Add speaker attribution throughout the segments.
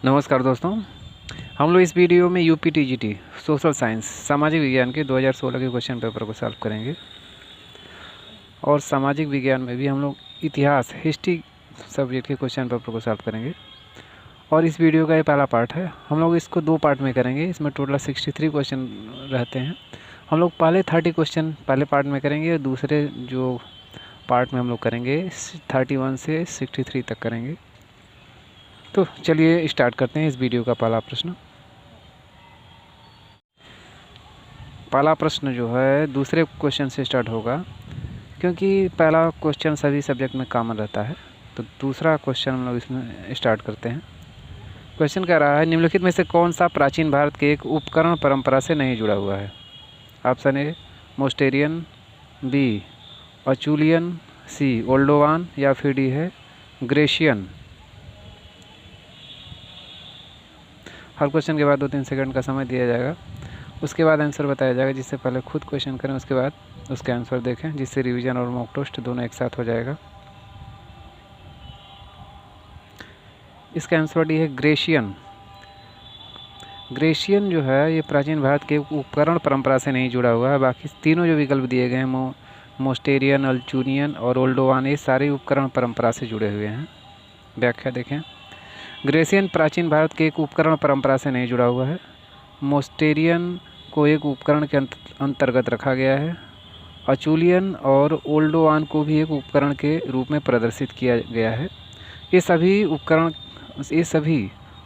Speaker 1: नमस्कार दोस्तों, हम लोग इस वीडियो में यूपीटीजीटी सोशल साइंस सामाजिक विज्ञान के 2016 के क्वेश्चन पेपर को सॉल्व करेंगे। और सामाजिक विज्ञान में भी हम लोग इतिहास हिस्ट्री सब्जेक्ट के क्वेश्चन पेपर को सॉल्व करेंगे। और इस वीडियो का ये पहला पार्ट है। हम लोग इसको 2 पार्ट में करेंगे। इसमें टोटल 63 क्वेश्चन रहते हैं। हम लोग पहले 30 क्वेश्चन पहले पार्ट में करेंगे और दूसरे जो पार्ट में हम लोग करेंगे 31 से 63 तक करेंगे। तो चलिए स्टार्ट करते हैं इस वीडियो का पहला प्रश्न। पहला प्रश्न जो है दूसरे क्वेश्चन से स्टार्ट होगा, क्योंकि पहला क्वेश्चन सभी सब्जेक्ट में कॉमन रहता है। तो दूसरा क्वेश्चन हम लोग इसमें स्टार्ट करते हैं। क्वेश्चन कह रहा है, निम्नलिखित में से कौन सा प्राचीन भारत के एक उपकरण परंपरा से नहीं जुड़ा हुआ है? ऑप्शन ए मोस्टेरियन, बी अचुलियन, सी ओल्डोवान या फिर डी है ग्रेशियन। हर क्वेश्चन के बाद 2-3 सेकंड का समय दिया जाएगा। उसके बाद आंसर बताया जाएगा, जिससे पहले खुद क्वेश्चन करें, उसके बाद उसका आंसर देखें, जिससे रिवीजन और मॉक टेस्ट दोनों एक साथ हो जाएगा। इसका आंसर डी है ग्रेशियन। ग्रेशियन जो है ये प्राचीन भारत के उपकरण परंपरा से नहीं जुड़ा हुआ है। बाकी तीनों जो विकल्प दिए गए हैं मोस्टेरियन, अल्चुनियन और ओल्डोवान, ये सारे उपकरण परंपरा से जुड़े हुए हैं। व्याख्या देखें। ग्रेशियन प्राचीन भारत के एक उपकरण परंपरा से नहीं जुड़ा हुआ है। मोस्टेरियन को एक उपकरण के अंतर्गत रखा गया है। अचुलियन और ओल्डोवान को भी एक उपकरण के रूप में प्रदर्शित किया गया है। ये सभी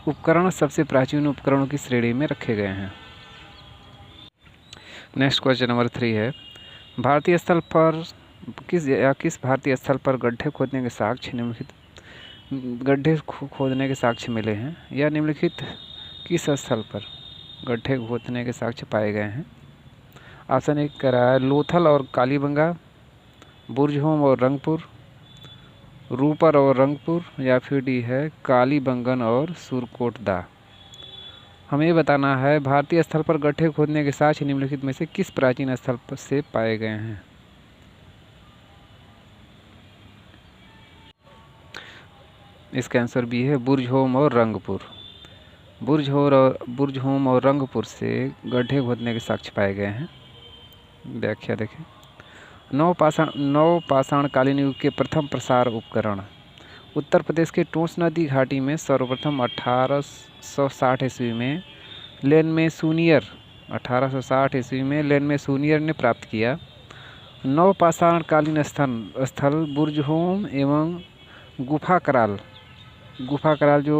Speaker 1: उपकरण सबसे प्राचीन उपकरणों की श्रेणी में रखे गए हैं। नेक्स्ट क्वेश्चन नंबर 3 है, भारतीय स्थल पर किस भारतीय स्थल पर गड्ढे खोदने के साक्ष्य निम्नलिखित गड्ढे खोदने के साक्ष्य मिले हैं, या निम्नलिखित किस स्थल पर गड्ढे खोदने के साक्ष्य पाए गए हैं? ऑप्शन ए कह रहा है लोथल और कालीबंगा, बुर्जहोम और रंगपुर, रूपर और रंगपुर या फिर डी है कालीबंगन और सुरकोटदा। हमें बताना है भारतीय स्थल पर गड्ढे खोदने के साक्ष्य निम्नलिखित में से किस प्राचीन स्थल से पाए गए हैं? इसका आंसर बी है बुर्जहोम और रंगपुर। बुर्जहोम और रंगपुर से गड्ढे खोदने के साक्ष्य पाए गए हैं। व्याख्या देखें। नवपाषाणकालीन युग के प्रथम प्रसार उपकरण। उत्तर प्रदेश के टोंस नदी घाटी में सर्वप्रथम 1860 ईस्वी में लेन में सूनियर ने प्राप्त किया। नवपाषाणकालीन स्थल बुर्जहोम एवं गुफा कराल जो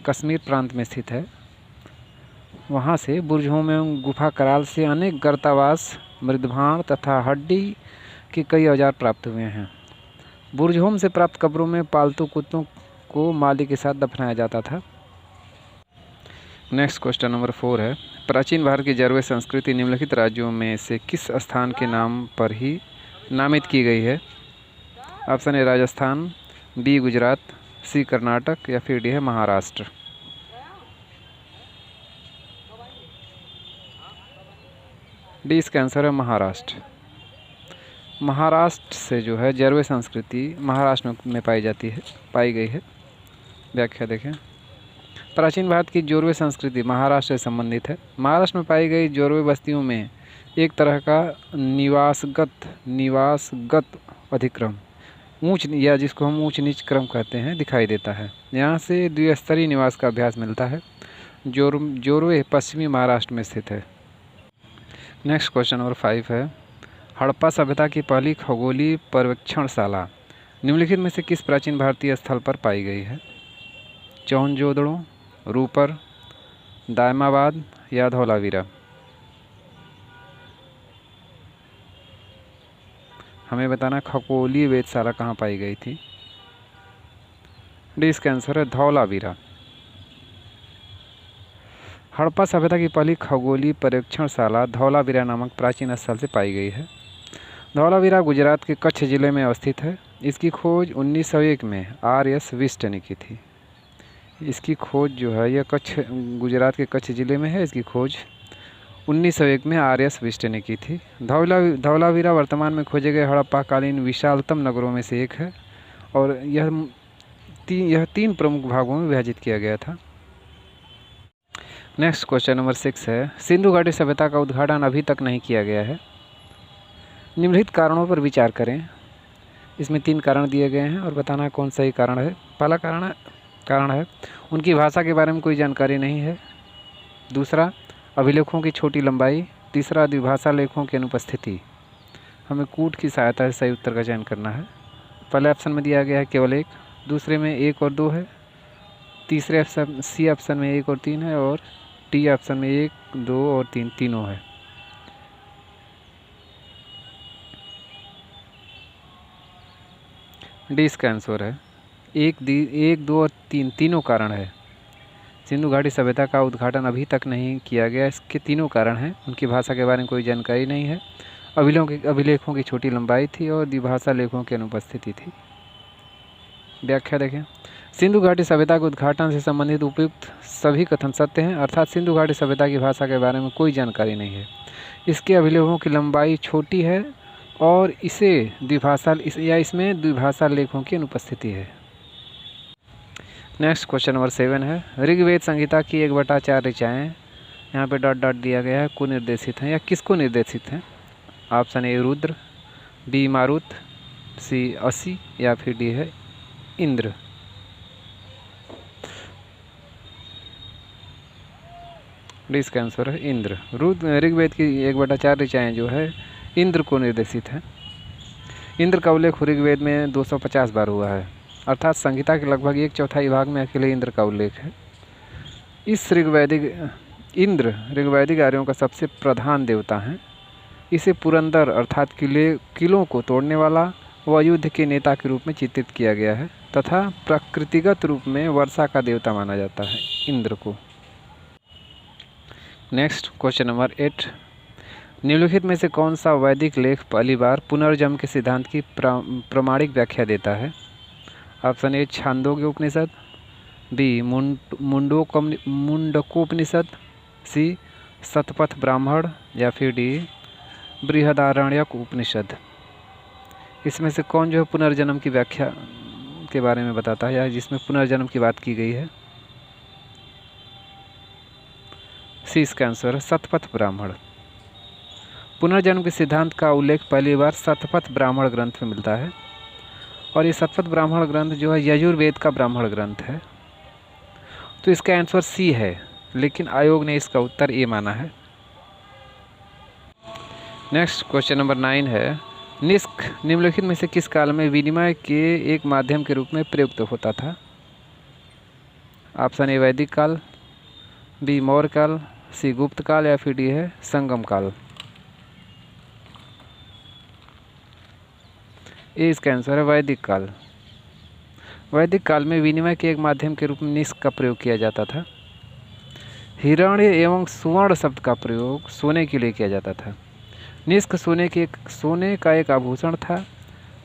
Speaker 1: कश्मीर प्रांत में स्थित है, वहाँ से बुर्जहोम एवं गुफा कराल से अनेक गर्तावास, मृदभांड तथा हड्डी के कई औजार प्राप्त हुए हैं। बुर्जहोम से प्राप्त कब्रों में पालतू कुत्तों को माली के साथ दफनाया जाता था। नेक्स्ट क्वेश्चन नंबर 4 है, प्राचीन भारत की जरवे संस्कृति निम्नलिखित राज्यों में से किस स्थान के नाम पर ही नामित की गई है? Option A Rajasthan, B Gujarat, C Karnataka या फिर डी है महाराष्ट्र। डी इसका आंसर है महाराष्ट्र। महाराष्ट्र से जो है जरवे संस्कृति महाराष्ट्र में पाई गई है। व्याख्या देखें। प्राचीन भारत की जोरवे संस्कृति महाराष्ट्र से संबंधित है। महाराष्ट्र में पाई गई जोरवे बस्तियों में एक तरह का निवासगत अधिक्रम या जिसको हम ऊंच नीच क्रम कहते हैं दिखाई देता है। यहाँ से द्विस्तरीय निवास का अभ्यास मिलता है। जोरवे पश्चिमी महाराष्ट्र में स्थित है। नेक्स्ट क्वेश्चन नंबर 5 है, हड़प्पा सभ्यता की पहली खगोलीय पर्यवेक्षणशाला निम्नलिखित में से किस प्राचीन भारतीय स्थल पर पाई गई है? मोहनजोदड़ो, रूपर, दायमाबाद या धौलावीरा। हमें बताना खगोलीय वेधशाला कहाँ पाई गई थी। डी इसका आंसर है धौलावीरा। हड़प्पा सभ्यता की पहली खगोलीय पर्यवेक्षणशाला धौलावीरा नामक प्राचीन स्थल से पाई गई है। धौलावीरा गुजरात के कच्छ जिले में अवस्थित है। इसकी खोज 1901 में R.S. विस्ट ने की थी। इसकी खोज जो है यह गुजरात के कच्छ जिले में है। इसकी खोज 1901 में R.S. विस्ट ने की थी। धौलावीरा वर्तमान में खोजे गए हड़प्पा कालीन विशालतम नगरों में से एक है और यह 3 प्रमुख भागों में विभाजित किया गया था। नेक्स्ट क्वेश्चन नंबर 6 है, सिंधु घाटी सभ्यता का उद्घाटन अभी तक नहीं किया गया है। निम्नलिखित कारणों पर विचार करें। इसमें 3 कारण दिए गए हैं और बताना है कौन सही कारण है। पहला कारण है उनकी भाषा के बारे में कोई जानकारी नहीं है। दूसरा, अभिलेखों की छोटी लंबाई। तीसरा, द्विभाषा लेखों की अनुपस्थिति। हमें कूट की सहायता से सही उत्तर का चयन करना है। पहले ऑप्शन में दिया गया है केवल 1, दूसरे में 1 और 2 है, तीसरे ऑप्शन सी ऑप्शन में 1 और 3 है और डी ऑप्शन में 1, 2 और 3 तीनों है। डी इसका आंसर है। 1, 2 और 3 तीनों कारण है। सिंधु घाटी सभ्यता का उद्घाटन अभी तक नहीं किया गया, इसके तीनों कारण हैं। उनकी भाषा के बारे में कोई जानकारी नहीं है, अभिलेखों की छोटी लंबाई थी और द्विभाषा लेखों की अनुपस्थिति थी। व्याख्या देखें। सिंधु घाटी सभ्यता के उद्घाटन से संबंधित उपयुक्त सभी कथन सत्य हैं, अर्थात सिंधु घाटी सभ्यता की भाषा के बारे में कोई जानकारी नहीं है। इसके अभिलेखों की लंबाई छोटी है और इसमें द्विभाषा लेखों की अनुपस्थिति है। नेक्स्ट क्वेश्चन नंबर 7 है, ऋग्वेद संहिता की 1/4 ऋचाएँ, यहाँ पे डॉट डॉट दिया गया है, को निर्देशित हैं या किसको निर्देशित हैं। ऑप्शन ए रुद्र, बी मारुत, सी असी या फिर डी है इंद्र। डी इसका आंसर है इंद्र। ऋग्वेद की 1/4 ऋचाएँ जो है इंद्र को निर्देशित है। इंद्र का उल्लेख ऋग्वेद में 250 बार हुआ है, अर्थात संहिता के लगभग 1/4 भाग में अकेले इंद्र का उल्लेख है। इंद्र ऋग्वैदिक आर्यों का सबसे प्रधान देवता है। इसे पुरंदर अर्थात किलों को तोड़ने वाला व युद्ध के नेता के रूप में चित्रित किया गया है तथा प्रकृतिगत रूप में वर्षा का देवता माना जाता है इंद्र को। नेक्स्ट क्वेश्चन नंबर 8, निम्नलिखित में से कौन सा वैदिक लेख पहली बार पुनर्जन्म के सिद्धांत की प्रामाणिक व्याख्या देता है। Option A Chandogya Upanishad, B Mundakopanishad, C Shatapatha Brahmana या फिर डी बृहदारण्यक उपनिषद। इसमें से कौन जो है पुनर्जन्म की व्याख्या के बारे में बताता है या जिसमें पुनर्जन्म की बात की गई है। सी इसका आंसर है शतपथ ब्राह्मण। पुनर्जन्म के सिद्धांत का उल्लेख पहली बार शतपथ ब्राह्मण ग्रंथ में मिलता है और ये शतपथ ब्राह्मण ग्रंथ जो है यजुर्वेद का ब्राह्मण ग्रंथ है। तो इसका आंसर सी है, लेकिन आयोग ने इसका उत्तर ए माना है। नेक्स्ट क्वेश्चन नंबर 9 है, निष्क निम्नलिखित में से किस काल में विनिमय के एक माध्यम के रूप में प्रयुक्त होता था। ऑप्शन ए वैदिक काल, बी मौर्य काल, सी गुप्त काल या फिर डी है संगम काल। ए इसका आंसर है वैदिक काल। वैदिक काल में विनिमय के एक माध्यम के रूप में निष्क का प्रयोग किया जाता था। हिरण्य एवं सुवर्ण शब्द का प्रयोग सोने के लिए किया जाता था। निष्क सोने का एक आभूषण था।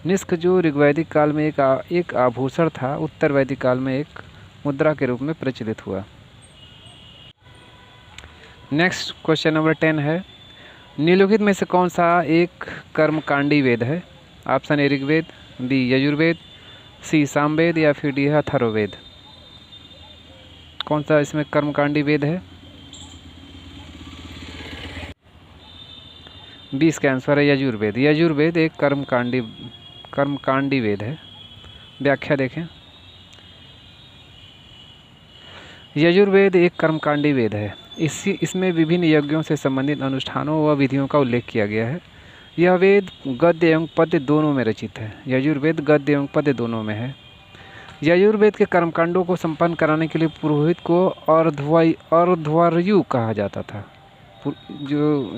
Speaker 1: निष्क जो ऋग्वैदिक काल में एक आभूषण था, उत्तर वैदिक काल में एक मुद्रा के रूप में प्रचलित हुआ। नेक्स्ट क्वेश्चन नंबर 10 है, निम्नलिखित में से कौन सा एक कर्मकांडी वेद है। Option A Rigveda, B Yajurveda, C Samaveda या फिर डी है अथर्ववेद। कौन सा इसमें कर्मकांडी वेद है। बी इसका आंसर है यजुर्वेद। यजुर्वेद एक कर्मकांडी वेद है। व्याख्या देखें। यजुर्वेद एक कर्मकांडी वेद है। इसमें विभिन्न यज्ञों से संबंधित अनुष्ठानों व विधियों का उल्लेख किया गया है। यह वेद गद्य एवं पद्य दोनों में रचित है। यजुर्वेद गद्य एवं पद्य दोनों में है। यजुर्वेद के कर्मकांडों को संपन्न कराने के लिए पुरोहित को अर्ध्वर्यु कहा जाता था। जो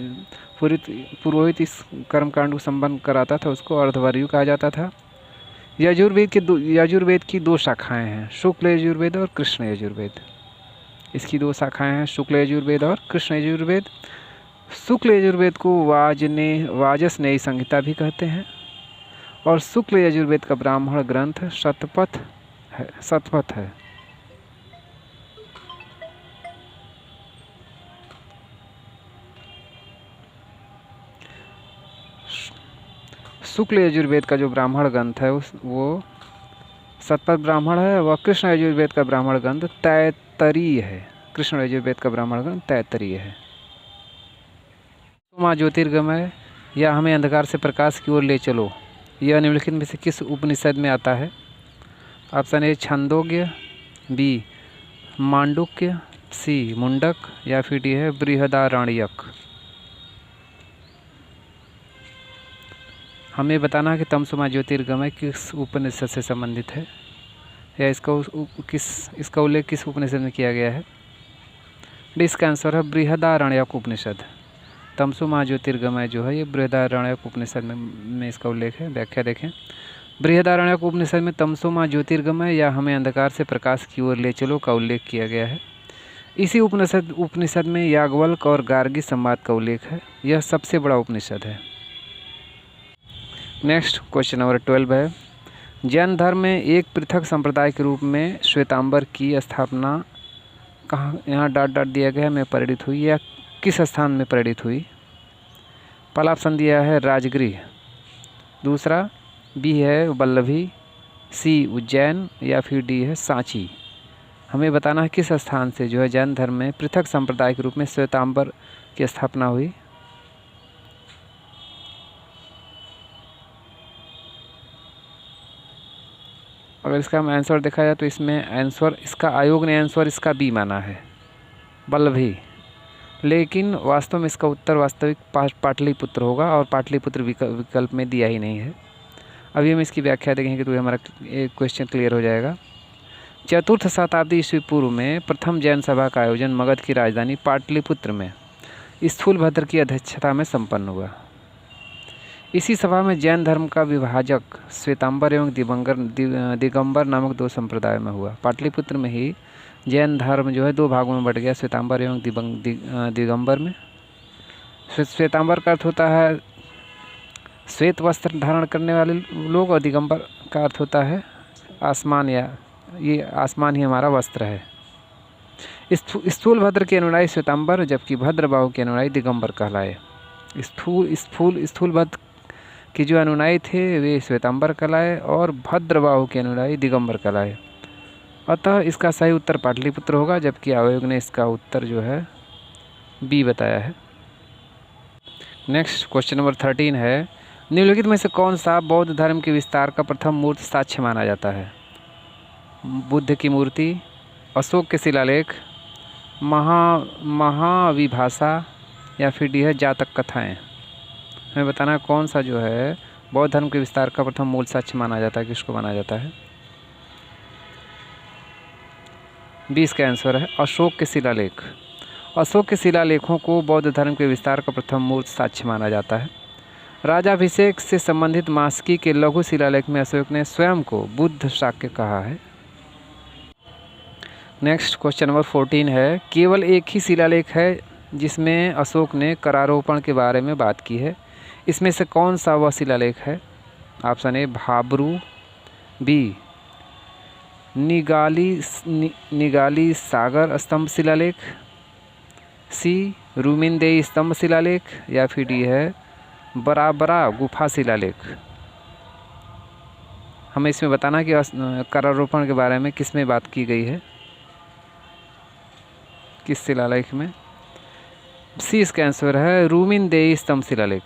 Speaker 1: पुरोहित इस कर्मकांड को संपन्न कराता था उसको अर्ध्वर्यु कहा जाता था। यजुर्वेद की 2 शाखाएं हैं, शुक्ल यजुर्वेद और कृष्ण यजुर्वेद। इसकी 2 शाखाएं हैं, शुक्ल यजुर्वेद और कृष्ण यजुर्वेद। शुक्ल यजुर्वेद को वाजसनेयी संहिता भी कहते हैं और शुक्ल यजुर्वेद का ब्राह्मण ग्रंथ शतपथ है। शुक्ल यजुर्वेद का जो ब्राह्मण ग्रंथ है वो शतपथ ब्राह्मण है व कृष्ण यजुर्वेद का ब्राह्मण ग्रंथ तैत्तरीय है। कृष्ण यजुर्वेद का ब्राह्मण ग्रंथ तैत्तरीय है। तमसो मा ज्योतिर्गमय या हमें अंधकार से प्रकाश की ओर ले चलो, यह निम्नलिखित में से किस उपनिषद में आता है? Option A Chandogya, B Mandukya, C Mundaka या फिर डी है बृहदारण्यक। हमें बताना है कि तमसो मा ज्योतिर्गमय किस उपनिषद से संबंधित है या इसका उल्लेख किस उपनिषद में किया गया है। इसका आंसर है बृहदारण्यक उपनिषद। तमसो मा ज्योतिर्गमय जो है ये बृहदारण्यक उपनिषद में इसका उल्लेख है। व्याख्या देखें, बृहदारण्यक उपनिषद में तमसो मा ज्योतिर्गमय या हमें अंधकार से प्रकाश की ओर ले चलो का उल्लेख किया गया है। इसी उपनिषद में याज्ञवल्क और गार्गी संवाद का उल्लेख है। यह सबसे बड़ा उपनिषद है। नेक्स्ट क्वेश्चन नंबर 12 है, जैन धर्म में एक पृथक संप्रदाय के रूप में श्वेतांबर की स्थापना कहाँ, यहाँ डॉट डॉट दिया गया है, में परिणित हुई या किस स्थान में परिणित हुई? पहला ऑप्शन दिया है राजगृह, दूसरा बी है वल्लभी, सी उज्जैन या फिर डी है सांची। हमें बताना है किस स्थान से जो है जैन धर्म में पृथक संप्रदाय के रूप में श्वेतांबर की स्थापना हुई। अगर इसका हम आंसर देखा जाए तो इसमें आंसर, इसका आयोग ने आंसर इसका बी माना है, वल्लभी, लेकिन वास्तव में इसका उत्तर वास्तविक पाटलिपुत्र होगा और पाटलिपुत्र विकल्प में दिया ही नहीं है। अभी हम इसकी व्याख्या देखेंगे तो हमारा एक क्वेश्चन क्लियर हो जाएगा। चतुर्थ शताब्दी ईस्वी पूर्व में प्रथम जैन सभा का आयोजन मगध की राजधानी पाटलिपुत्र में स्थूलभद्र की अध्यक्षता में संपन्न हुआ। इसी सभा में जैन धर्म का विभाजक श्वेतांबर एवं दिगंबर नामक दो संप्रदाय में हुआ। पाटलिपुत्र में ही जैन धर्म जो है दो भागों में बट गया, श्वेतांबर एवं दिगंबर में। श्वेतांबर का अर्थ होता है श्वेत वस्त्र धारण करने वाले लोग और दिगंबर का अर्थ होता है आसमान, या ये आसमान ही हमारा वस्त्र है। स्थूलभद्र के अनुयायी श्वेतांबर जबकि भद्रबाहु के अनुयायी दिगंबर कहलाए। स्थूलभद्र के जो अनुयायी थे वे श्वेतांबर कहलाए और भद्रबाहु के अनुयायी दिगंबर कहलाए। अतः इसका सही उत्तर पाटलिपुत्र होगा, जबकि आयोग ने इसका उत्तर जो है बी बताया है। नेक्स्ट क्वेश्चन नंबर 13 है, निम्नलिखित में से कौन सा बौद्ध धर्म के विस्तार का प्रथम मूर्त साक्ष्य माना जाता है? बुद्ध की मूर्ति, अशोक के शिलालेख, महाविभाषा या फिर डी है जातक कथाएं। हमें बताना है कौन सा जो है बौद्ध धर्म के विस्तार का प्रथम मूल साक्ष्य माना जाता है, किसको माना जाता है? 20 का आंसर है अशोक के शिलालेख। अशोक के शिलालेखों को बौद्ध धर्म के विस्तार का प्रथम मूल साक्ष्य माना जाता है। राजाभिषेक से संबंधित मास्की के लघु शिलालेख में अशोक ने स्वयं को बुद्ध शाक्य कहा है। नेक्स्ट क्वेश्चन नंबर 14 है, केवल एक ही शिलालेख है जिसमें अशोक ने करारोपण के बारे में बात की है। इसमें से कौन सा वह शिलालेख है? ऑप्शन ए भाब्रू, बी निगाली सागर स्तंभ शिलालेख, सी रूमिनदेई स्तंभ शिलालेख या फिर डी है बराबरा गुफा शिलालेख। हमें इसमें बताना कि करारोपण के बारे में किस में बात की गई है, किस शिलालेख में? सी इसका आंसर है रूमिनदेई स्तंभ शिलालेख।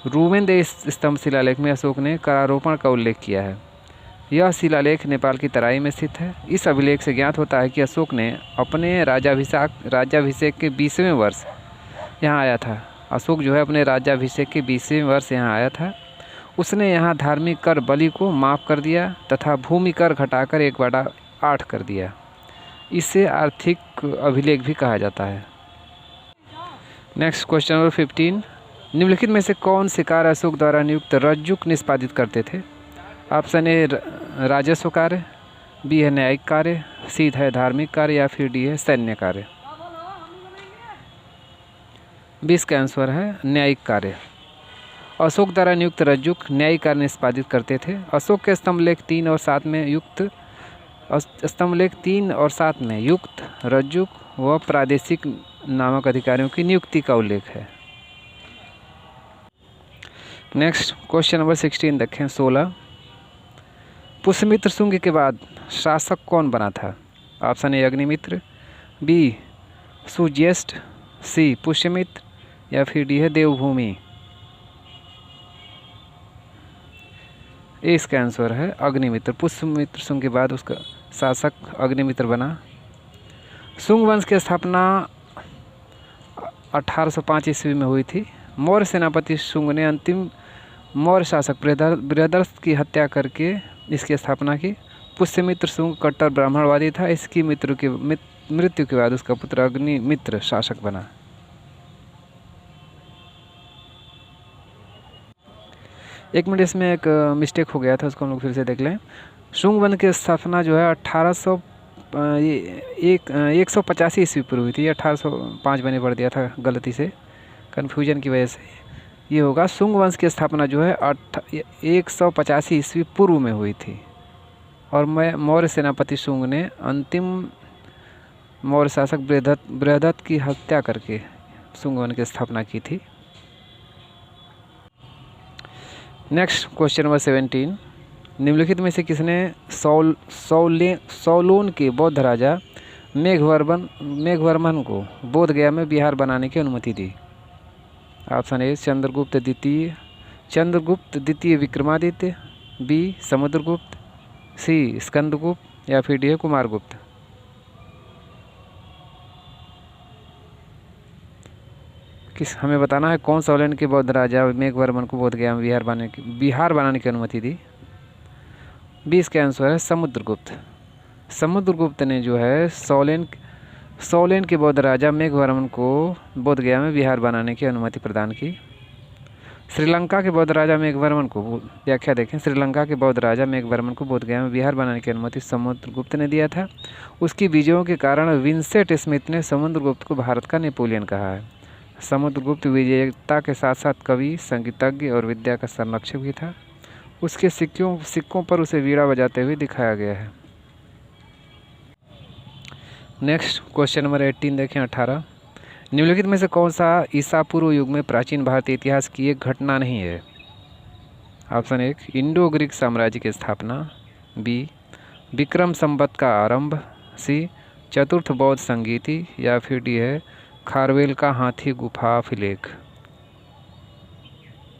Speaker 1: रूमिनदेई स्तंभ शिलालेख में अशोक ने करारोपण का उल्लेख किया है। यह शिलालेख नेपाल की तराई में स्थित है। इस अभिलेख से ज्ञात होता है कि अशोक ने अपने राज्याभिषेक के 20वें वर्ष यहाँ आया था। अशोक जो है अपने राज्याभिषेक के 20वें वर्ष यहाँ आया था। उसने यहाँ धार्मिक कर बलि को माफ़ कर दिया तथा भूमि कर घटाकर 1/8 कर दिया। इसे आर्थिक अभिलेख भी कहा जाता है। नेक्स्ट क्वेश्चन नंबर 15, निम्नलिखित में से कौन से कार्य अशोक द्वारा नियुक्त रज्जुक निष्पादित करते थे? ऑप्शन ए राजस्व कार्य, बी है न्यायिक कार्य, सी है धार्मिक कार्य या फिर डी है सैन्य कार्य। 20 का आंसर है न्यायिक कार्य। अशोक द्वारा नियुक्त रज्जुक न्यायिक कार्य निष्पादित करते थे। अशोक के स्तंभलेख 3 और 7 में युक्त रज्जुक व प्रादेशिक नामक अधिकारियों की नियुक्ति का उल्लेख है। नेक्स्ट क्वेश्चन नंबर 16 देखें 16, पुष्यमित्र शुंग के बाद शासक कौन बना था? ऑप्शन ए अग्निमित्र, बी सुज्येष्ठ, सी पुष्यमित्र, या फिर डी है देवभूमि। इसका आंसर है अग्निमित्र। पुष्यमित्र शुंग के बाद उसका शासक अग्निमित्र बना। शुंग वंश की स्थापना 1805 ईस्वी में हुई थी। मौर्य सेनापति शुंग ने अंतिम मौर्य शासक बृहदर्ष की हत्या करके इसकी स्थापना की। पुष्यमित्र शुंग कट्टर ब्राह्मणवादी था। इसकी मृत्यु के बाद उसका पुत्र अग्निमित्र शासक बना। एक मिनट, इसमें एक मिस्टेक हो गया था, उसको हम लोग फिर से देख लें। शुंग वंश की स्थापना जो है 185 ईस्वी पूर्व हुई थी। 1805 मैंने पढ़ दिया था गलती से, कन्फ्यूजन की वजह से। ये होगा शुंग वंश की स्थापना जो है 185 ईस्वी पूर्व में हुई थी। और मौर्य सेनापति शुंग ने अंतिम मौर्य शासक बृहदत्त की हत्या करके शुंग वंश की स्थापना की थी। नेक्स्ट क्वेश्चन नंबर 17, निम्नलिखित में से किसने सौलोन के बौद्ध राजा मेघवर्मन को बोध गया में विहार बनाने की अनुमति दी? ऑप्शन ए चंद्रगुप्त द्वितीय विक्रमादित्य, बी समुद्रगुप्त, सी स्कंदगुप्त, या फिर डी है कुमारगुप्त। हमें बताना है कौन सौलेन के बौद्ध राजा मेघवर्मन को बोध गया में विहार बनाने की अनुमति दी। बी इसका आंसर है समुद्रगुप्त। समुद्रगुप्त ने जो है सौलेन के बौद्ध राजा मेघवर्मन को बोध गया में विहार बनाने की अनुमति प्रदान की। श्रीलंका के बौद्ध राजा मेघवर्मन को व्याख्या देखें। श्रीलंका के बौद्ध राजा मेघवर्मन को बोध गया में विहार बनाने की अनुमति समुद्रगुप्त ने दिया था। उसकी विजयों के कारण विंसेंट स्मिथ ने समुद्रगुप्त को भारत का नेपोलियन कहा है। समुद्रगुप्त विजेता के साथ साथ कवि, संगीतज्ञ और विद्या का संरक्षक भी था। उसके सिक्कों पर उसे वीणा बजाते हुए दिखाया गया है। नेक्स्ट क्वेश्चन नंबर 18 देखें 18, निम्नलिखित में से कौन सा ईसा पूर्व युग में प्राचीन भारतीय इतिहास की एक घटना नहीं है? ऑप्शन ए इंडो ग्रीक साम्राज्य की स्थापना, बी विक्रम संवत का आरंभ, सी चतुर्थ बौद्ध संगीति, या फिर डी है खारवेल का हाथी गुफा अभिलेख।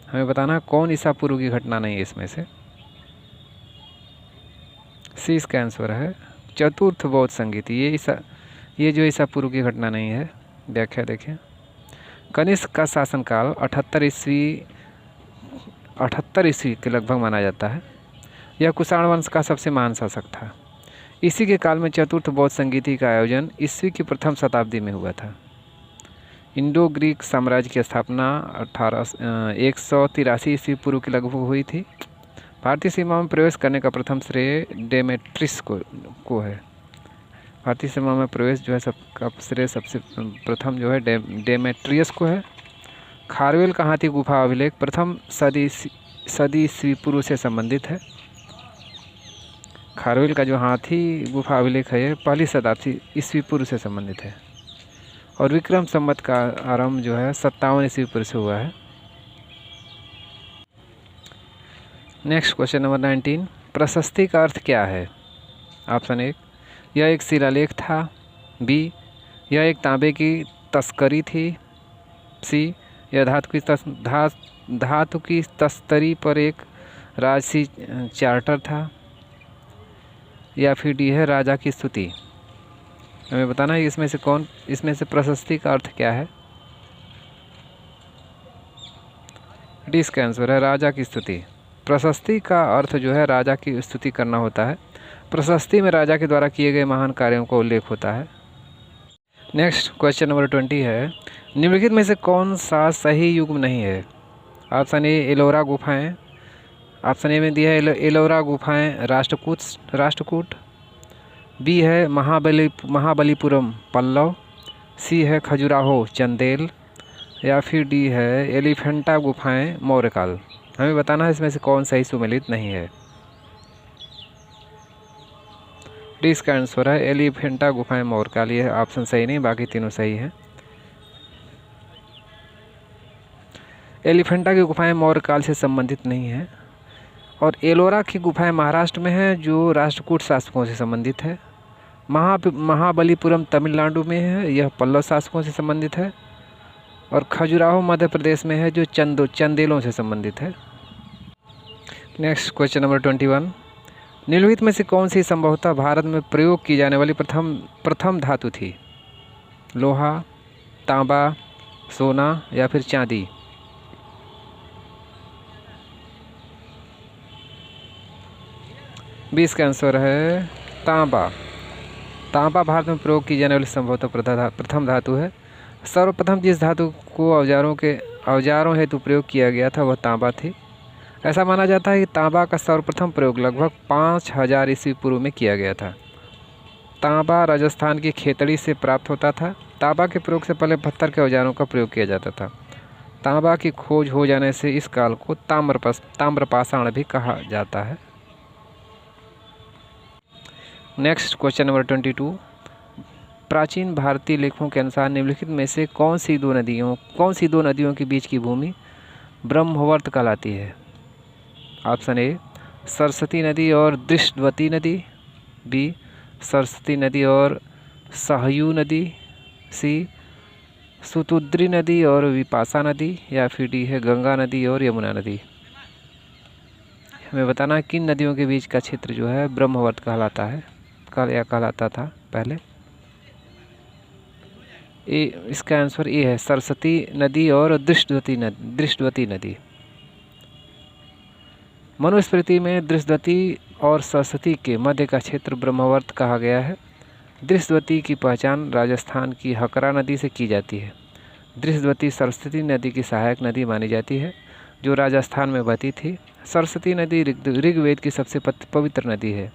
Speaker 1: हमें बताना है कौन ईसा पूर्व की घटना नहीं है इसमें से। सी इसका आंसर है चतुर्थ बौद्ध संगीति। ये जो ईसा पूर्व की घटना नहीं है। व्याख्या देखें। कनिष्क का शासनकाल 78 ईस्वी के लगभग माना जाता है। यह कुषाण वंश का सबसे महान शासक था। इसी के काल में चतुर्थ बौद्ध संगीति का आयोजन ईस्वी की प्रथम शताब्दी में हुआ था। इंडो ग्रीक साम्राज्य की स्थापना 183 ईस्वी पूर्व के लगभग हुई थी। भारतीय सीमा में प्रवेश करने का प्रथम श्रेय डेमेट्रियस को है। भारतीय सीमा में प्रवेश जो है सबका श्रेय सबसे प्रथम जो है डेमेट्रियस को है। खारवेल का हाथी गुफा अभिलेख प्रथम सदी ईस्वी पूर्व से संबंधित है। खारवेल का जो हाथी गुफा अभिलेख है ये पहली शताब्दी ईस्वी पूर्व से संबंधित है। और विक्रम संवत का आरंभ जो है 57 ईस्वी पूर्व से हुआ है। नेक्स्ट क्वेश्चन नंबर 19, प्रशस्ति का अर्थ क्या है? ऑप्शन ए यह एक शिलालेख था, बी यह एक तांबे की तस्करी थी, सी यह धातु की तस्तरी पर एक राजसी चार्टर था, या फिर डी है राजा की स्तुति। हमें बताना है इसमें से प्रशस्ति का अर्थ क्या है। डी इसका आंसर है राजा की स्तुति। प्रशस्ति का अर्थ जो है राजा की स्तुति करना होता है। प्रशस्ति में राजा के द्वारा किए गए महान कार्यों का उल्लेख होता है। नेक्स्ट क्वेश्चन नंबर 20 है, निम्नलिखित में से कौन सा सही युग नहीं है? ऑप्शन ए एलोरा गुफाएं, ऑप्शन ए में दिया है एलोरा गुफाएं राष्ट्रकूट, बी है महाबलीपुरम पल्लव, सी है खजुराहो चंदेल, या फिर डी है एलिफेंटा गुफाएं मौर्यकाल। हमें बताना है इसमें से कौन सही सुमेलित नहीं है। डी इसका आंसर है एलिफेंटा गुफाएं मौर्यकाल। ये ऑप्शन सही नहीं, बाकी तीनों सही हैं। एलिफेंटा की गुफाएं मौर्यकाल से संबंधित नहीं हैं। और एलोरा की गुफाएं महाराष्ट्र में हैं जो राष्ट्रकूट शासकों से संबंधित है। महाबलीपुरम तमिलनाडु में है, यह पल्लव शासकों से संबंधित है। और खजुराहो मध्य प्रदेश में है, जो चंदेलों से संबंधित है। नेक्स्ट क्वेश्चन नंबर 21, निम्नलिखित में से कौन सी संभवतः भारत में प्रयोग की जाने वाली प्रथम धातु थी? लोहा, तांबा, सोना या फिर चांदी? बीस का आंसर है तांबा। तांबा भारत में प्रयोग की जाने वाली संभवतः प्रथम धातु है। सर्वप्रथम जिस धातु को औजारों हेतु प्रयोग किया गया था वह तांबा थी। ऐसा माना जाता है कि तांबा का सर्वप्रथम प्रयोग लगभग 5000 ईस्वी पूर्व में किया गया था। तांबा राजस्थान की खेतड़ी से प्राप्त होता था। तांबा के प्रयोग से पहले पत्थर के औजारों का प्रयोग किया जाता था। तांबा की खोज हो जाने से इस काल को ताम्रपाषाण भी कहा जाता है। नेक्स्ट क्वेश्चन नंबर 22, प्राचीन भारतीय लेखों के अनुसार निम्नलिखित में से कौन सी दो नदियों के बीच की भूमि ब्रह्मवर्त कहलाती है? ऑप्शन ए सरस्वती नदी और दृष्टवती नदी, बी सरस्वती नदी और सहयू नदी, सी सुतुद्री नदी और विपाशा नदी, या फिर डी है गंगा नदी और यमुना नदी। हमें बताना है किन नदियों के बीच का क्षेत्र जो है ब्रह्मवर्त कहलाता है, कहलाता था पहले। इसका आंसर ए है सरस्वती नदी और दृष्टवती नदी। मनुस्मृति में दृष्टवती और सरस्वती के मध्य का क्षेत्र ब्रह्मवर्त कहा गया है। दृष्टवती की पहचान राजस्थान की हकरा नदी से की जाती है। दृष्टवती सरस्वती नदी की सहायक नदी मानी जाती है जो राजस्थान में बहती थी। सरस्वती नदी ऋग्वेद की सबसे पवित्र नदी है।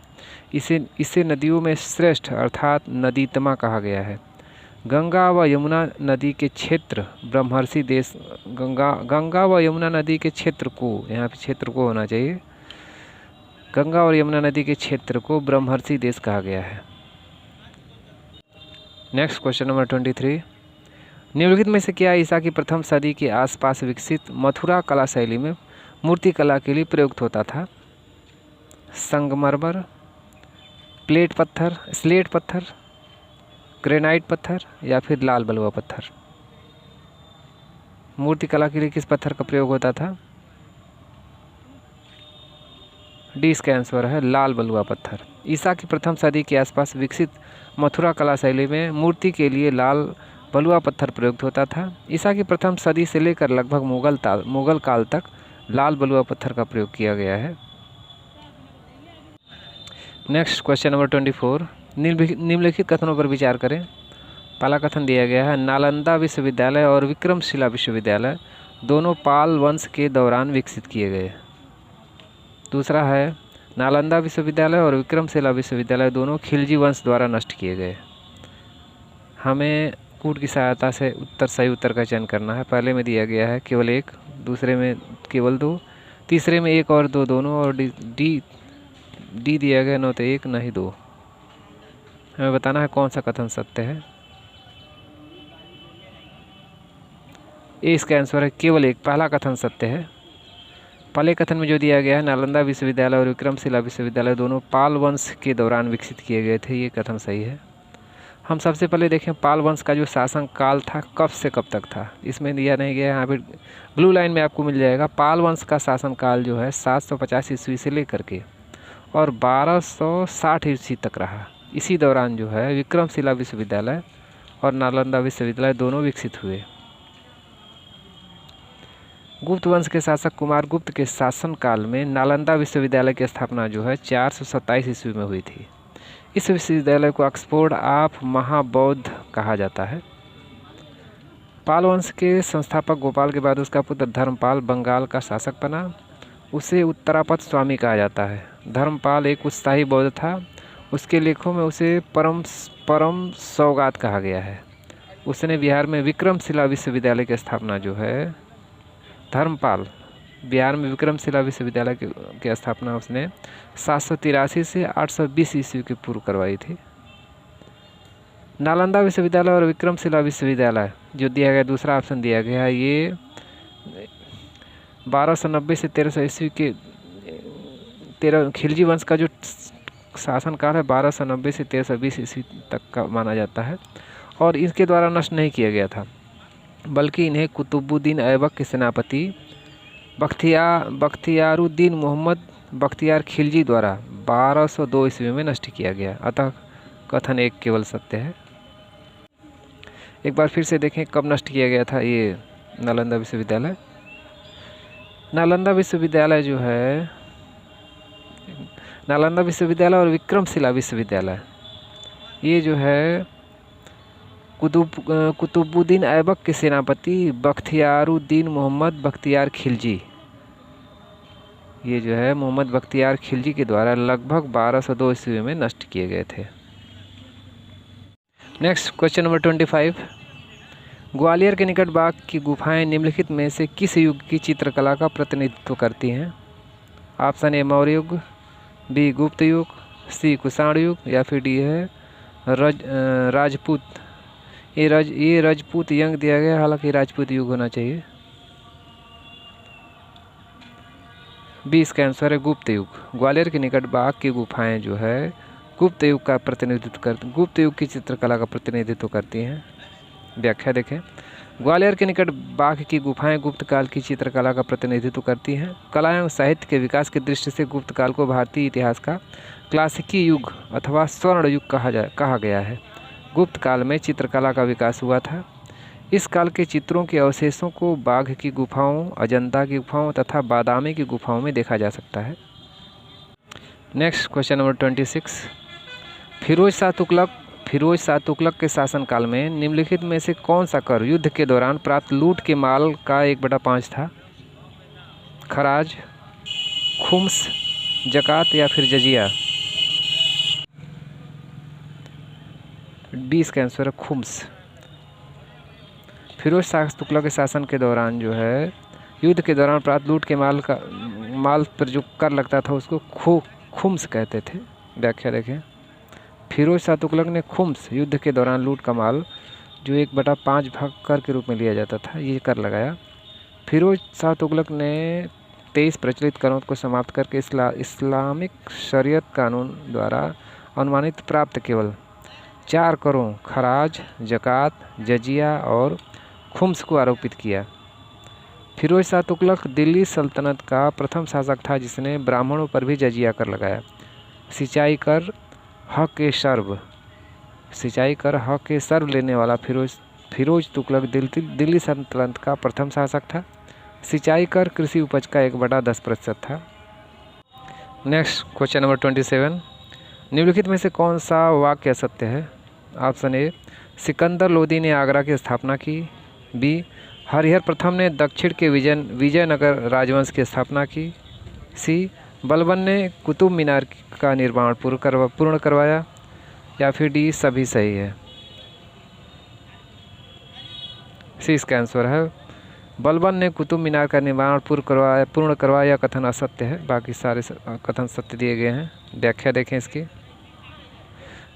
Speaker 1: इसे नदियों में श्रेष्ठ अर्थात नदीतमा कहा गया है। गंगा व यमुना नदी के क्षेत्र ब्रह्मर्षि देश गंगा व यमुना नदी के क्षेत्र को, यहाँ पे क्षेत्र को होना चाहिए, गंगा और यमुना नदी के क्षेत्र को ब्रह्मर्षि देश कहा गया है। नेक्स्ट क्वेश्चन नंबर 23, निम्नलिखित में से क्या ईसा की प्रथम सदी के आसपास विकसित मथुरा कला शैली में मूर्ति कला के लिए प्रयुक्त होता था? संगमरमर, स्लेट पत्थर, ग्रेनाइट पत्थर या फिर लाल बलुआ पत्थर? मूर्ति कला के लिए किस पत्थर का प्रयोग होता था? डी इसका आंसर है लाल बलुआ पत्थर। ईसा की प्रथम सदी के आसपास विकसित मथुरा कला शैली में मूर्ति के लिए लाल बलुआ पत्थर प्रयुक्त होता था। ईसा की प्रथम सदी से लेकर लगभग मुगल काल तक लाल बलुआ पत्थर का प्रयोग किया गया है। नेक्स्ट क्वेश्चन नंबर 24, निम्नलिखित कथनों पर विचार करें। पहला कथन दिया गया है नालंदा विश्वविद्यालय और विक्रमशिला विश्वविद्यालय दोनों पाल वंश के दौरान विकसित किए गए। दूसरा है नालंदा विश्वविद्यालय और विक्रमशिला विश्वविद्यालय दोनों खिलजी वंश द्वारा नष्ट किए गए। हमें कूट की सहायता से सही उत्तर का चयन करना है। पहले में दिया गया है केवल एक, दूसरे में केवल दो, तीसरे में एक और दो दोनों, और डी दिया गया न तो एक न ही दो। हमें बताना है कौन सा कथन सत्य है। ए इसका आंसर है केवल एक, पहला कथन सत्य है। पहले कथन में जो दिया गया है नालंदा विश्वविद्यालय और विक्रमशिला विश्वविद्यालय दोनों पाल वंश के दौरान विकसित किए गए थे, ये कथन सही है। हम सबसे पहले देखें पाल वंश का जो शासन काल था कब से कब तक था, इसमें दिया नहीं गया है, यहाँ पे ब्लू लाइन में आपको मिल जाएगा। पाल वंश का शासन काल जो है 750 ईस्वी से लेकर के और 1260 ईस्वी तक रहा। इसी दौरान जो है विक्रमशिला विश्वविद्यालय और नालंदा विश्वविद्यालय दोनों विकसित हुए। गुप्त वंश के शासक कुमार गुप्त के शासनकाल में नालंदा विश्वविद्यालय की स्थापना जो है 427 ईस्वी में हुई थी। इस विश्वविद्यालय को ऑक्सफोर्ड ऑफ महाबौद्ध कहा जाता है। पाल वंश के संस्थापक गोपाल के बाद उसका पुत्र धर्मपाल बंगाल का शासक बना। उसे उत्तरापद स्वामी कहा जाता है। धर्मपाल एक उत्साही बौद्ध था। उसके लेखों में उसे परम सौगात कहा गया है। उसने बिहार में विक्रमशिला विश्वविद्यालय की स्थापना जो है धर्मपाल बिहार में विक्रमशिला विश्वविद्यालय की स्थापना उसने 783 से 820 ईस्वी के पूर्व करवाई थी। नालंदा विश्वविद्यालय और विक्रमशिला विश्वविद्यालय जो दिया गया दूसरा ऑप्शन दिया गया है, ये 1290 से 1300 ईस्वी के खिलजी वंश का जो शासनकाल है 1290 से 1320 ईस्वी तक का माना जाता है और इनके द्वारा नष्ट नहीं किया गया था, बल्कि इन्हें कुतुबुद्दीन ऐबक के सेनापति बख्तियारुद्दीन मोहम्मद बख्तियार खिलजी द्वारा 1202 ईस्वी में नष्ट किया गया। अतः कथन एक केवल सत्य है। एक बार फिर से देखें कब नष्ट किया गया था ये नालंदा विश्वविद्यालय। नालंदा विश्वविद्यालय जो है, नालंदा विश्वविद्यालय और विक्रमशिला विश्वविद्यालय, ये जो है कुतुबुद्दीन ऐबक के सेनापति बख्तियारुद्दीन मोहम्मद बख्तियार खिलजी, ये जो है मोहम्मद बख्तियार खिलजी के द्वारा लगभग 1202 ईस्वी में नष्ट किए गए थे। नेक्स्ट क्वेश्चन नंबर 25, ग्वालियर के निकट बाघ की गुफाएं निम्नलिखित में से किस युग की चित्रकला का प्रतिनिधित्व करती हैं? ऑप्शन ए मौर्य युग, बी गुप्त युग, सी कुषाण युग या फिर डी है राजपूत। ये राजपूत यंग दिया गया, हालांकि राजपूत युग होना चाहिए। बी इसका आंसर है गुप्त युग। ग्वालियर के निकट बाघ की गुफाएं जो है गुप्त युग का प्रतिनिधित्व करती, गुप्त युग की चित्रकला का प्रतिनिधित्व करती हैं। व्याख्या देखें, ग्वालियर के निकट बाघ की गुफाएं गुप्त काल की चित्रकला का प्रतिनिधित्व करती हैं। कला एवं साहित्य के विकास की दृष्टि से गुप्त काल को भारतीय इतिहास का क्लासिकी युग अथवा स्वर्ण युग कहा गया है। गुप्त काल में चित्रकला का विकास हुआ था। इस काल के चित्रों के अवशेषों को बाघ की गुफाओं, अजंता की गुफाओं तथा बादामी की गुफाओं में देखा जा सकता है। Next question number 26, Firoz Shah Tughlaq के शासनकाल में निम्नलिखित में से कौन सा कर युद्ध के दौरान प्राप्त लूट के माल का 1/5 था? खराज, खुम्स, जकात या फिर जजिया। बी इसका आंसर है खुम्स। फिरोज शाह तुगलक के शासन के दौरान जो है युद्ध के दौरान प्राप्त लूट के माल पर जो कर लगता था उसको खुम्स कहते थे। व्याख्या देखें, फिरोज शाह तुगलक ने खुम्स युद्ध के दौरान लूट का माल जो 1/5 भाग कर के रूप में लिया जाता था, ये कर लगाया। फिरोज शाह तुगलक ने 23 प्रचलित करों को समाप्त करके इस्लामिक शरीयत कानून द्वारा अनुमानित प्राप्त केवल 4 करों खराज, जकात, जजिया और खुम्स को आरोपित किया। फिरोज शाह तुगलक दिल्ली सल्तनत का प्रथम शासक था जिसने ब्राह्मणों पर भी जजिया कर लगाया। सिंचाई कर हक ए सर्व लेने वाला फिरोज तुगलक दिल्ली सल्तनत का प्रथम शासक था। सिंचाई कर कृषि उपज का 1/10% था। नेक्स्ट क्वेश्चन नंबर 27, निम्नलिखित में से कौन सा वाक्य सत्य है? ऑप्शन ए सिकंदर लोदी ने आगरा की स्थापना की, बी हरिहर प्रथम ने दक्षिण के विजयनगर राजवंश की स्थापना की, सी बलबन ने कुतुब मीनार का निर्माण पूर्ण करवाया या फिर डी सभी सही है। सी इसका आंसर है बलबन ने कुतुब मीनार का निर्माण पूर्ण करवाया। कथन असत्य है, बाकी सारे कथन सत्य दिए गए हैं। व्याख्या देखें इसकी,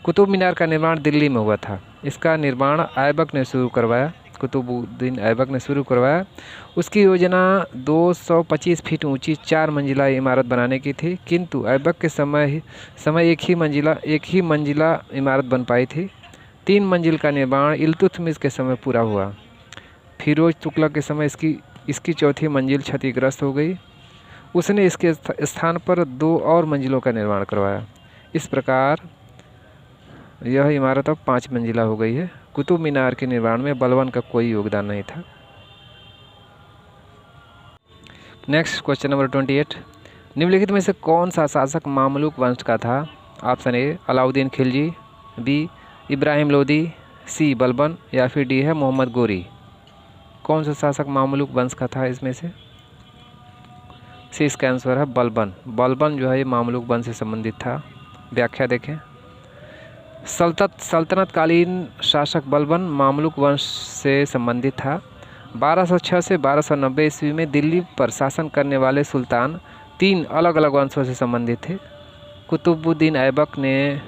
Speaker 1: कुतुब मीनार का निर्माण दिल्ली में हुआ था। इसका निर्माण ऐबक ने शुरू करवाया, कुतुबुद्दीन ऐबक ने शुरू करवाया। उसकी योजना 225 फीट ऊंची 4 मंजिला इमारत बनाने की थी, किंतु ऐबक के समय एक ही मंजिला इमारत बन पाई थी। 3 मंजिल का निर्माण इल्तुतमिश के समय पूरा हुआ। फिरोज तुगलक के समय इसकी चौथी मंजिल क्षतिग्रस्त हो गई। उसने इसके स्थान पर 2 और मंजिलों का निर्माण करवाया। इस प्रकार यह इमारत अब 5 मंजिला हो गई है। कुतुब मीनार के निर्माण में बलबन का कोई योगदान नहीं था। नेक्स्ट क्वेश्चन नंबर 28, निम्नलिखित में से कौन सा शासक मामलुक वंश का था? Option A Alauddin Khilji, B Ibrahim Lodi, C Balban या फिर डी है मोहम्मद गोरी। कौन सा शासक मामलुक वंश का था इसमें से? सी इसका आंसर है बलबन। बलबन जो है ये मामलुक वंश से संबंधित था। व्याख्या देखें, सल्तनतकालीन शासक बलबन मामलुक वंश से संबंधित था। 1206 से 1290 ईस्वी में दिल्ली पर शासन करने वाले सुल्तान 3 अलग अलग वंशों से संबंधित थे। कुतुबुद्दीन ऐबक ने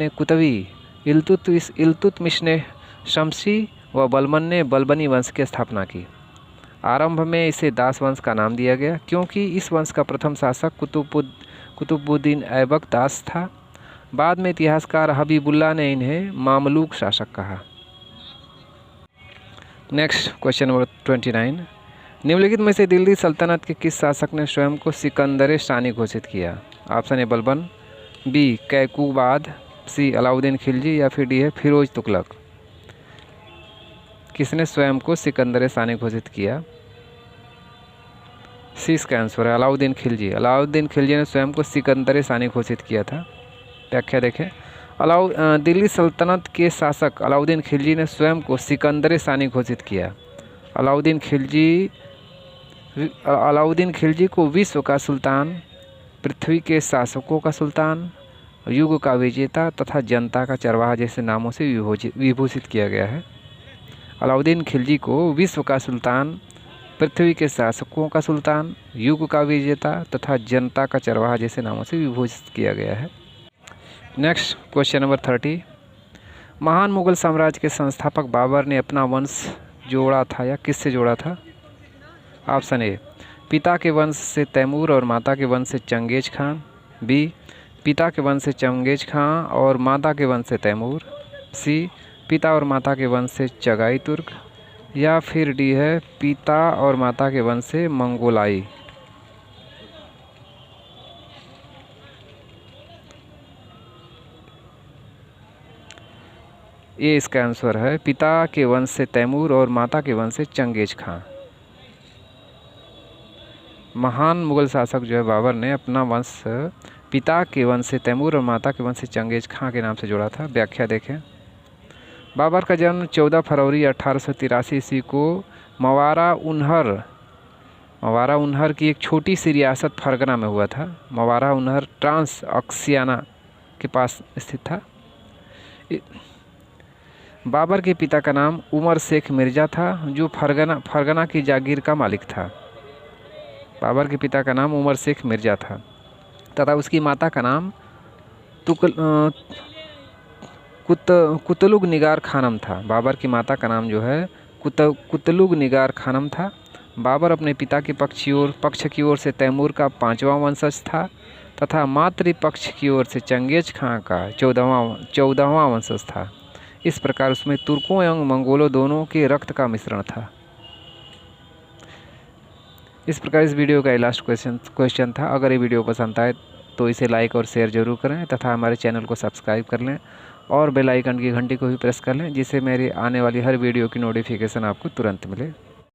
Speaker 1: कुतवी, इल्तुतमिश ने शमसी व बलबन ने बलबनी वंश की स्थापना की। आरंभ में इसे दास वंश का नाम दिया गया क्योंकि इस वंश का प्रथम शासक कुतुबुद्दीन ऐबक दास था। बाद में इतिहासकार हबीबुल्लाह ने इन्हें मामलूक शासक कहा। नेक्स्ट क्वेश्चन नंबर 29, निम्नलिखित में से दिल्ली सल्तनत के किस शासक ने स्वयं को सिकंदर सानी घोषित किया? Option A Balban, B Kaiqubad, C Alauddin Khilji, या फिर डी है फिरोज तुगलक। किसने स्वयं को सिकंदर सानी घोषित किया? सी इसका आंसर है अलाउद्दीन खिलजी। अलाउद्दीन खिलजी ने स्वयं को सिकंदर सानी घोषित किया था। व्याख्या देखें, दिल्ली सल्तनत के शासक अलाउद्दीन खिलजी ने स्वयं को सिकंदर सानी घोषित किया। अलाउद्दीन खिलजी को विश्व का सुल्तान, पृथ्वी के शासकों का सुल्तान, युग का विजेता तथा जनता का चरवाहा जैसे नामों से विभूषित किया गया है। अलाउद्दीन खिलजी को विश्व का सुल्तान, पृथ्वी के शासकों का सुल्तान, युग का विजेता तथा जनता का चरवाहा जैसे नामों से विभूषित किया गया है। नेक्स्ट क्वेश्चन नंबर 30, महान मुगल साम्राज्य के संस्थापक बाबर ने अपना वंश जोड़ा था या किससे जोड़ा था? ऑप्शन ए, पिता के वंश से तैमूर और माता के वंश से चंगेज खान, बी पिता के वंश से चंगेज खान और माता के वंश से तैमूर, सी पिता और माता के वंश से चगाई तुर्क, या फिर डी है पिता और माता के वंश से मंगोलाई। ये इसका आंसर है पिता के वंश से तैमूर और माता के वंश से चंगेज खां। महान मुगल शासक जो है बाबर ने अपना वंश पिता के वंश से तैमूर और माता के वंश से चंगेज खां के नाम से जोड़ा था। व्याख्या देखें, बाबर का जन्म 14 फरवरी 1883 ईस्वी को मवारा उन्हर की एक छोटी सी रियासत फरगना में हुआ था। मवारा उन्हर ट्रांस अक्सियाना के पास स्थित था। बाबर के पिता का नाम उमर शेख मिर्ज़ा था, जो फरगना की जागीर का मालिक था। बाबर के पिता का नाम उमर शेख मिर्ज़ा था तथा उसकी माता का नाम कुतलुग निगार खानम था। बाबर की माता का नाम जो है कुतलुग निगार खानम था। बाबर अपने पिता के पक्ष की ओर से तैमूर का 5वां वंशज था तथा मातृपक्ष की ओर से चंगेज खां का 14वां वंशज था। इस प्रकार उसमें तुर्कों एवं मंगोलों दोनों के रक्त का मिश्रण था। इस प्रकार इस वीडियो का लास्ट क्वेश्चन था। अगर ये वीडियो पसंद आए तो इसे लाइक और शेयर जरूर करें तथा हमारे चैनल को सब्सक्राइब कर लें और बेल आइकन की घंटी को भी प्रेस कर लें, जिससे मेरी आने वाली हर वीडियो की नोटिफिकेशन आपको तुरंत मिले।